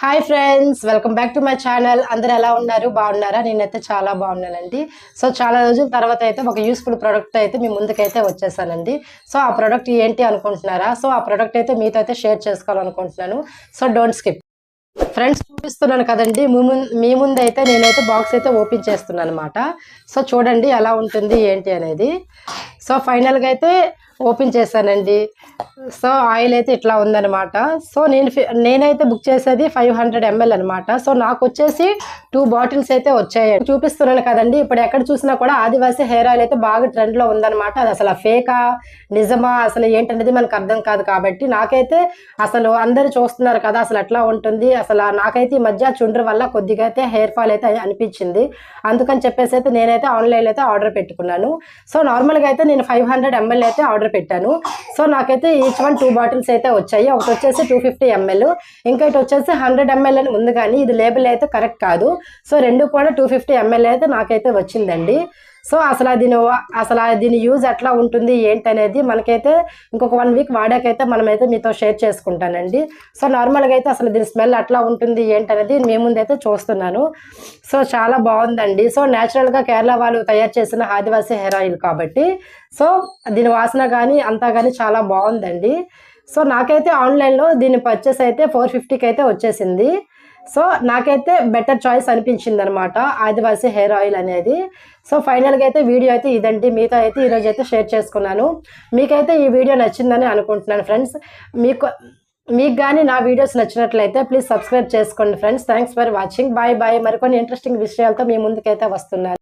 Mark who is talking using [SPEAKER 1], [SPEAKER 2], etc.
[SPEAKER 1] Hi friends, welcome back to my channel. అందరు ఎలా ఉన్నారు? బాగున్నారా? నేనైతే చాలా బాగున్నానండి. సో చాలా రోజుల తర్వాత అయితే ఒక యూస్ఫుల్ ప్రోడక్ట్ అయితే మీ ముందుకైతే వచ్చేసానండి. సో ఆ ప్రోడక్ట్ ఏంటి అనుకుంటున్నారా? సో ఆ ప్రోడక్ట్ అయితే మీతో అయితే షేర్ చేసుకోవాలనుకుంటున్నాను. So don't skip. ఫ్రెండ్స్, చూపిస్తున్నాను కదండి, మీ ముందు అయితే నేనైతే బాక్స్ అయితే ఓపెన్ చేస్తున్నాను అనమాట. సో చూడండి ఎలా ఉంటుంది ఏంటి అనేది. సో ఫైనల్గా అయితే ఓపెన్ చేశానండి. సో ఆయిల్ అయితే ఇట్లా ఉందనమాట. సో నేనైతే బుక్ చేసేది 500 ml అనమాట. సో నాకు వచ్చేసి 2 బాటిల్స్ అయితే వచ్చాయి. చూపిస్తున్నాను కదండి, ఇప్పుడు ఎక్కడ చూసినా కూడా ఆదివాసీ హెయిర్ ఆయిల్ అయితే బాగా ట్రెండ్లో ఉందనమాట. అది అసలు ఫేకా నిజమా అసలు ఏంటనేది మనకు అర్థం కాదు. కాబట్టి నాకైతే అసలు అందరు చూస్తున్నారు కదా, అసలు ఎట్లా ఉంటుంది అసలు. నాకైతే ఈ మధ్య చుండ్రు వల్ల కొద్దిగా అయితే హెయిర్ ఫాల్ అయితే అనిపించింది. అందుకని చెప్పేసి అయితే నేనైతే ఆన్లైన్లో అయితే ఆర్డర్ పెట్టుకున్నాను. సో నార్మల్గా అయితే నేను 500 ml అయితే ఆర్డర్ పెట్టాను. సో నాకైతే ఈచ్ వన్ 2 బాటిల్స్ అయితే వచ్చాయి. ఒకటి వచ్చేసి 250 ml, ఇంకోటి వచ్చేసి 100 ml అని ఉంది, కానీ ఇది లేబుల్ అయితే కరెక్ట్ కాదు. సో రెండు కూడా 250 ml అయితే నాకైతే వచ్చిందండి. సో అసలు దీని యూజ్ ఎట్లా ఉంటుంది ఏంటనేది మనకైతే ఇంకొక 1 వీక్ వాడాకైతే మనమైతే మీతో షేర్ చేసుకుంటానండి. సో నార్మల్గా అయితే అసలు దీని స్మెల్ ఎట్లా ఉంటుంది ఏంటనేది మీ ముందైతే చూస్తున్నాను. సో చాలా బాగుందండి. సో న్యాచురల్గా కేరళ వాళ్ళు తయారు చేసిన ఆదివాసీ హెయిర్ ఆయిల్ కాబట్టి సో దీని వాసన కానీ అంతా కానీ చాలా బాగుందండి. సో నాకైతే ఆన్లైన్లో దీని పర్చేస్ అయితే 450కి అయితే వచ్చేసింది. సో నాకైతే బెటర్ చాయిస్ అనిపించింది అనమాట ఆదివాసీ హెయిర్ ఆయిల్ అనేది. సో ఫైనల్గా అయితే వీడియో అయితే ఇదండి, మీతో అయితే ఈరోజు అయితే షేర్ చేసుకున్నాను. మీకైతే ఈ వీడియో నచ్చిందని అనుకుంటున్నాను ఫ్రెండ్స్. మీకు కానీ నా వీడియోస్ నచ్చినట్లయితే ప్లీజ్ సబ్స్క్రైబ్ చేసుకోండి friends. Thanks for watching. Bye bye. మరికొన్ని ఇంట్రెస్టింగ్ విషయాలతో మీ ముందుకైతే వస్తున్నాను.